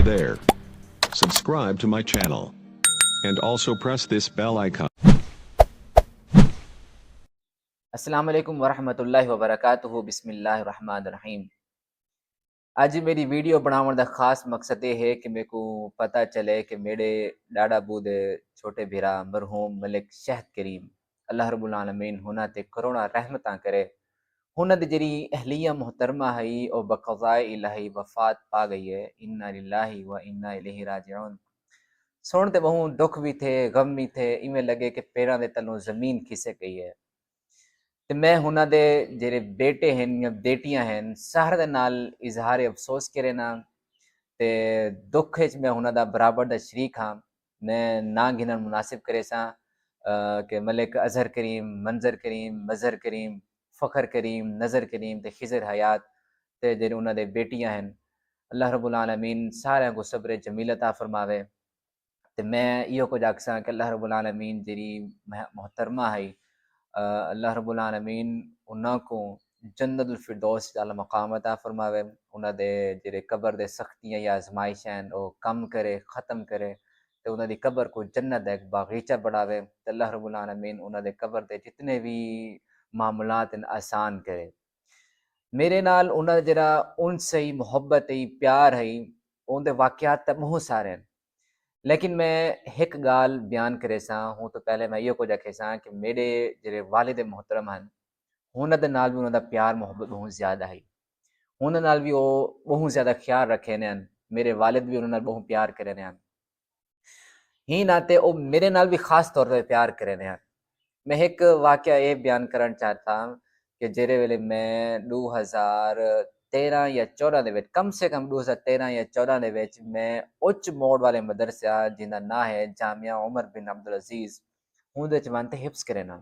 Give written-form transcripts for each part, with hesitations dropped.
Hey there. Subscribe to my channel. And also press this bell icon. अस्सलाम वालेकुम वरहमतुल्लाहि वबरकातुहू बिस्मिल्लाहिर रहमानिर रहीम। अज मेरी वीडियो बनाने का खास मकसद ये है कि मेरे को पता चले कि मेरे डाडा बू दे छोटे भीरा मरहूम मलिक शहद करीम अल्लाह रब्बुल आलमीन हुना ते करोड़ा रहमतां करे। हुना दी जरी अहलिया मोहतरमा है और बक़ज़ाए इलाही वफ़ात पा गई है। इन्ना लिल्लाहि व इन्ना इलैहि राजिऊन। सुन ते बहु दुख भी थे, गम भी थे, इवें लगे कि पैरां दे तलों ज़मीन खिसक गई है। ਤੇ ਮੈਂ ਉਹਨਾਂ ਦੇ ਜਿਹੜੇ ਬੇਟੇ ਹਨ ਜਾਂ ਬੇਟੀਆਂ ਹਨ ਸਾਰਿਆਂ ਦੇ ਨਾਲ ਇਜ਼ਹਾਰ ਅਫਸੋਸ ਕਰੇ ਨਾ ਤੇ ਦੁੱਖ ਵਿੱਚ ਮੈਂ ਉਹਨਾਂ ਦਾ ਬਰਾਬਰ ਦਾ ਸ਼ਰੀਕ ਹਾਂ। ਮੈਂ ਨਾ ਗਿਣਨ ਮੁਨਾਸਿਬ ਕਰੇ ਸਾਂ ਕਿ ਮਲਿਕ ਅਜ਼ਹਰ ਕਰੀਮ, ਮੰਜ਼ਰ ਕਰੀਮ, ਮਜ਼ਹਰ ਕਰੀਮ, ਫਖਰ ਕਰੀਮ, ਨਜ਼ਰ ਕਰੀਮ ਤੇ ਖਿਜ਼ਰ ਹयात ਤੇ ਜਿਹੜੇ ਉਹਨਾਂ ਦੇ ਬੇਟੀਆਂ ਹਨ ਅੱਲਾਹ ਰਬੁਲ ਆਲਮੀਨ ਸਾਰਿਆਂ को सब्र जमील अता फरमावे। ਤੇ ਮੈਂ ਇਹੋ ਕੁਝ ਆਖਾਂ ਕਿ ਅੱਲਾਹ ਰਬੁਲ ਆਲਮੀਨ ਜਿਹੜੀ ਮੁਹਤਰਮਾ ਹੈ अल्लाह रब्बुल आलमीन उन्हां को जन्नतुल फिरदौस वाला मकाम अता फरमावे। उन्हां दे जिहड़े कबर दे सख्तियां या आजमाइशां हैं वो कम करे, ख़त्म करे ते उन्हां दी कबर को जन्नत दा एक बागीचा बनावे ते अल्लाह रब्बुल आलमीन उन्हां दे कबर दे जितने भी मामलात हैं आसान करे। मेरे नाल उन्हां दा जिहड़ा उनस है, मुहब्बत है, प्यार है, उनदे वाक़यात ते बहुत सारे हैं। लेकिन मैं एक गाल बयान करे सां हूँ तो पहले मैं इहो कुछ आखे सां कि मेरे जिहड़े वालिद मोहतरम हैं उन्हां दे नाल भी उन्हां दा प्यार मुहब्बत बहुत ज़्यादा है। उन्हां नाल भी वो बहुत ज़्यादा ख्याल रखे ने हैं। मेरे वालिद भी उन्हां नाल बहुत प्यार करे ने हैं। ही नाते वो मेरे नाल भी खास तौर पर प्यार करे ने हैं। मैं एक वाक़या ये बयान करना चाहता कि जेरे वेले मैं 2013 या 14 दे विच कम से कम 2013 या 14 दे विच मैं उच्च मोड़ वाले मदरसा जिंदा ना है जामिया उमर बिन अब्दुल अजीज उहदे च वंते हिफ्स करे ना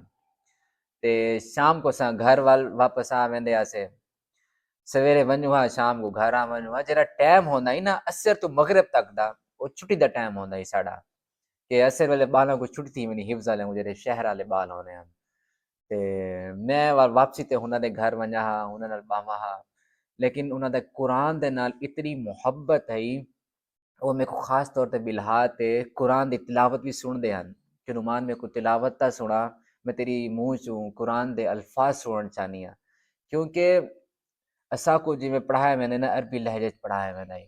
ते शाम को असां घर वाल वापस आ वेंदे आसे। सवेरे वञू हा शाम को घर आ वञू हा। जेड़ा टाइम होंदा ही ना असर तो मगरिब तक दा वो छुट्टी दा टाइम होंदा ही साडा कि असर वेले बालां को छुट्टी थी वनी हिफ्स वाले जेड़े शहर वाले बाल होने हैं ते मैं वापसी ते उन्हां दे घर वञा हा उन्हां नाल बावा हा। लेकिन उन्हां दे कुरान दे नाल इतनी मुहब्बत है वो मेरे को खास तौर ते बिलहा ते कुरान दी तिलावत भी सुनदे हन कि नुमान मेरे को तिलावत ता सुना मैं तेरी मुंह चों कुरान दे अल्फाज सुनना चाहनी हाँ। क्योंकि असा को जिवें पढ़ाया मैंने ना अरबी लहजे च पढ़ाया मैंने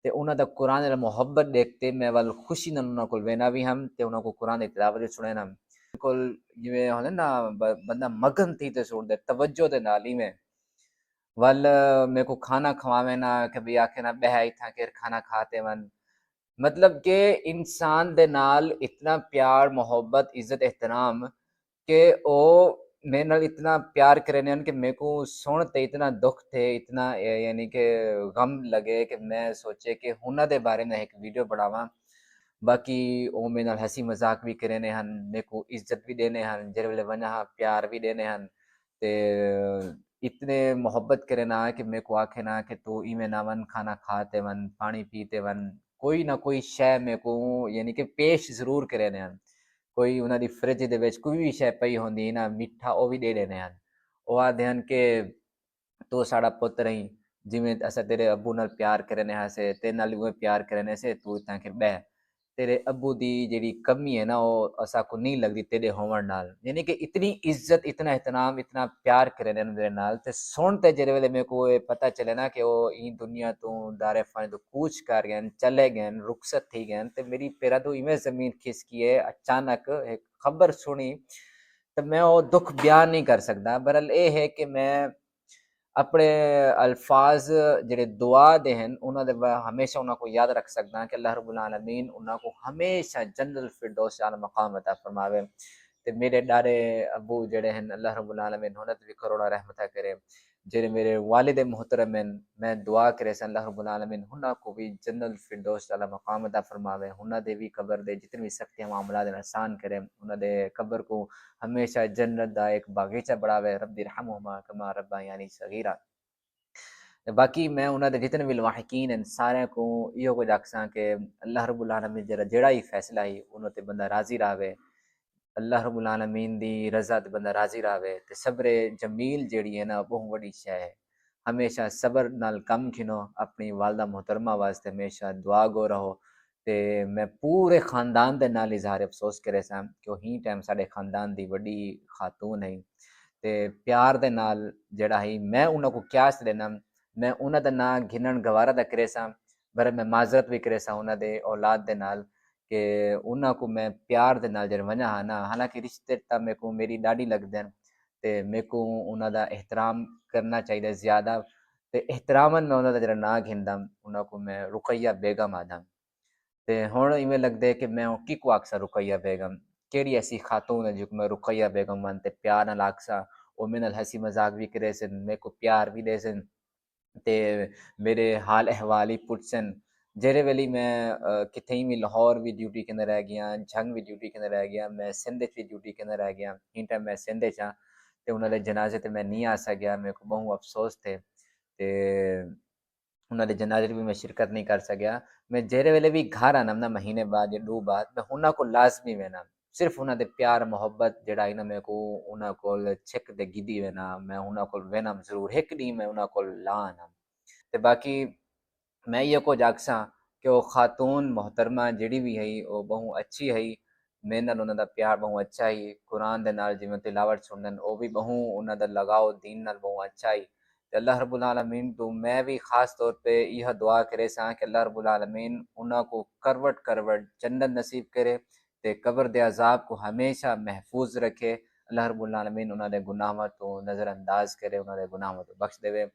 ते उन्हां दा कुरान नाल मुहब्बत देखते मैं वल खुशी नाल उन्हां कोल वेना भी हम ते उन्हां को कुरान दी तिलावत भी सुनना बिल्कुल जिवें होंदे ना बंदा मगन थी ते सुनदे तवज्जो दे नाल ही में वल मेरे को खाना खवावे ना कभी आखे ना बह इत्थां केर खाना खाते वन मतलब कि इंसान दे नाल इतना प्यार मोहब्बत इज्जत एहतराम कि ओ मेरे नाल इतना प्यार करे ने कि मेरे को सुन ते इतना दुख थे इतना यानी कि गम लगे कि मैं सोचे कि हुनर दे बारे में एक वीडियो बनावा। बाकी ओ मेरे नाल हंसी मजाक भी करे ने हन मेरे को इज्जत भी देने हन जेरे वेले वना प्यार भी देने हन ते इतने मोहब्बत करे ना कि मेरे को आखे ना कि तू इवें ना वन खाना खाते वन पानी पीते वन कोई ना कोई शय मेरे को यानी कि पेश जरूर करे ने हन। कोई उन्हां दी फ्रिज दे विच कोई भी शय पई होंदी ना मिठा ओ भी दे देने हन। ओ आखदे हन कि तू साड़ा पुत्तर ही जिवें असां तेरे अब्बू नाल प्यार करने हासे तेरे नाल उवें प्यार करने से तू इत्थां के बह तेरे अब्बू दी जेड़ी कमी है ना वो असा को नहीं लगदी तेरे होवण नाल यानी कि इतनी इज्जत इतना एहतराम इतना प्यार करे ने मेरे नाल ते सुन ते जेरे वेले मेरे को ये पता चले ना कि वो ई दुनिया तो दारे फ़ानी तो कूच कर गए चले गए रुखसत थी गए ते मेरी पैरा तो इवें ज़मीन खिसकी है अचानक एक खबर सुनी तो मैं वो दुख बयान नहीं कर सकता। बहरहाल ये है कि मैं अपने अल्फाज जेड़े दुआ दे हैं उन्हां दे हमेशा उन्हां को याद रख सकदा कि अल्लाह रब्बुल आलमीन उन्हां को हमेशा जन्नतुल फिरदौस वाला मकाम अता फरमावे ते मेरे डारे अबू जेड़े हैं अल्लाह रब्बुल आलमीन उन्हां ते भी करोड़ा रहमत करे। जेड़े मेरे वालिद मोहतरम हैं मैं दुआ करे सन अल्लाह रब्बुल आलमीन उन्हां को भी जन्नतुल फिरदौस वाला मकाम अता फरमावे उन्हां दे भी कब्र दे जितने भी सख्त मामलात हैं आसान करे उन्हां दे कब्र को हमेशा जन्नत दा एक बागीचा बढ़ावे रब्बिरहमुहुमा कमा रब्बयानी सगीरा। बाकी मैं उन्हां दे जितने भी लवाहिकीन हैं सारे को इहो कुछ आखसां कि अल्लाह रब्बुल आलमीन जेड़ा ही फैसला ही उन्हां ते बंदा राज़ी रहे। अल्लाह रब्बुल आलमीन दी रज़ा ते बंदा राज़ी रहे ते सब्र जमील जेड़ी है ना बहुत बड़ी शय है। हमेशा सबर नाल कम खिनो, अपनी वालदा मोहतरमा वास्ते हमेशा दुआ गो रहो। ते मैं पूरे खानदान दे नाल इज़हार अफ़सोस करे सां कि ही टाइम साडे खानदान दी वड्डी खातून है ते प्यार दे नाल जेड़ा ही मैं उन्हां को क्यास देना, मैं उन्हां दा नां घिनण गवारा दा करे सां, पर मैं माज़रत भी करे सां उन्हां दे औलाद दे नाल कि उन्हां को मैं प्यार दे नाल जड़ वञा हा ना, हालांकि रिश्ते तां मेरे को मेरी ॾाढी लगदे न ते मेरे को उन्हां दा एहतराम करना चाहिए ज़्यादा ते एहतरामन मैं उन्हां दा जेड़ा नां घिनदा उन्हां को मैं रुकैया बेगम आखदा। ते हुण इवें लगदा है कि मैं किको आखसा रुकैया बेगम, केड़ी ऐसी खातून है जिको मैं रुकैया बेगम वन ते प्यार नाल आखसा, ओ मेरे नाल हँसी मज़ाक भी करे सन, मेरे को प्यार भी दे सन ते मेरे हाल अहवाल ही पुछसन। जेह्ड़े वेली मैं किथें भी लाहौर भी ड्यूटी कंदे रह गया, झंग भी ड्यूटी कंदे रह गया, मैं सिंध च भी ड्यूटी कंदे रह गया, हिन टाइम मैं सिंध च आं ते उन्हां दे जनाज़े ते मैं नहीं आ सकेआ, मेरे को बहु अफ़सोस थे ते उन्हां दे जनाज़े च भी मैं शिरकत नहीं कर सकेआ। मैं जेह्ड़े वेले भी घर आना ना महीने बाद या 2 बाद, मैं उन्हां कोल लाज़मी वेना, सिर्फ़ उन्हां दे प्यार मोहब्बत जेड़ा है ना मेरे को उन्हां कोल छिक ते गिद्धी वेना, मैं उन्हां कोल वेनम ज़रूर, हिक ॾींहुं मैं उन्हां कोल ला आना। ते बाकी मैं इहो कुछ आखसां कि वो खातून मोहतरमा जिहड़ी भी है वो बहु अच्छी है, मेरे नाल उन्हां दा प्यार बहु अच्छा ही, कुरान दे नाल जिवें तिलावत सुनदन वो भी बहु उन्हां दा लगाव दीन नाल बहु अच्छा ही। ते अल्लाह रब्बुल आलमीन तो मैं भी ख़ास तौर पे इहा दुआ करे सां कि अल्लाह रब्बुल आलमीन उन्हां को करवट करवट जन्नत नसीब करे ते कब्र दे अज़ाब को हमेशा महफूज़ रखे। अल्लाह रब्बुल आलमीन उन्हां दे गुनाहां तो नज़रअंदाज़ करे, उन्हां दे गुनाहां तो बख्श देवे।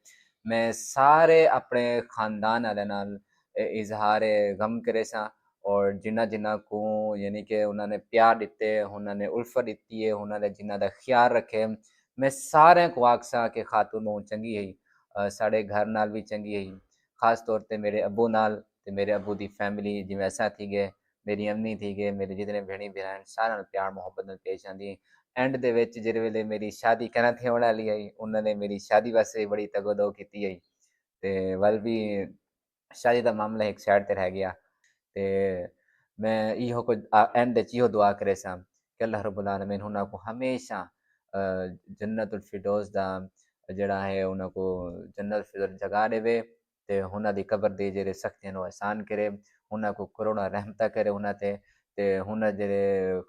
मैं सारे अपने खानदान आह्ले नाल इज़हार गम करे सां और जिन्हां जिन्हां को यानी कि उन्हां ने प्यार दित्ते, उन्हां ने उल्फत दित्ती है, उन्हां ने जिन्हां दा ख्याल रखे, मैं सारें को आखसां कि खातून बहुत चंगी है। साढ़े घर नाल भी चंगी है, खास तौर ते मेरे अब्बू नाल ते मेरे अब्बू दी फैमिली जिवें असां थी गए, मेरी अम्मी थी गए, मेरे जितने भेणी भरा आहिनि सारेयां नाल प्यार मुहब्बत नाल पेश आंदी। एंड दे विच जिहड़े वेले मेरी शादी करां थियण वाली आई, उन्हां ने मेरी शादी वास्ते बड़ी तगोदो कीती है ते वल भी शादी दा मामला एक साइड ते रह गया ते मैं इहो कुछ एंड च इहो दुआ करे सां कि अल्लाह रब्बुल आलमीन उन्हां को हमेशा जन्नतुल फिरदौस दा जेह्ड़ा है उन्हां को जन्नत फिरदौस जगह देवे ते उन्हां दी कब्र दी जेह्ड़े सख्तियां न आसान करे, उन्हां को करोड़ां रहमतां करे उन्हां ते हुन जेह्ड़े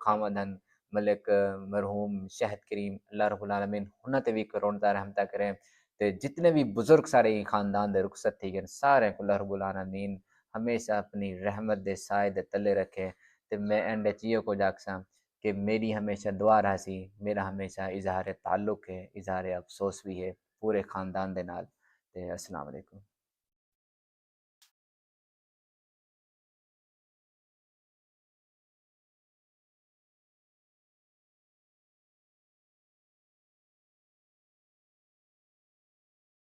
खावंद हन मलिक मरहूम शहद करीम अल्लाह रब्बुल आलमीन उन्हां ते भी करोड़ां रहमतां करे ते जितने भी बुजुर्ग सारे खानदान दे रुखसत थी गए सारे को अल्लाह रब्बुल आलमीन हमेशा अपनी रहमत दे साए दे तले रखे ते मैं एंड च इहो कुछ आखसां कि मेरी हमेशा दुआ रहासी, मेरा हमेशा इज़हार ताल्लुक़ है, इज़हार अफ़सोस भी है पूरे ख़ानदान दे नाल ते अस्सलाम वालेकुम।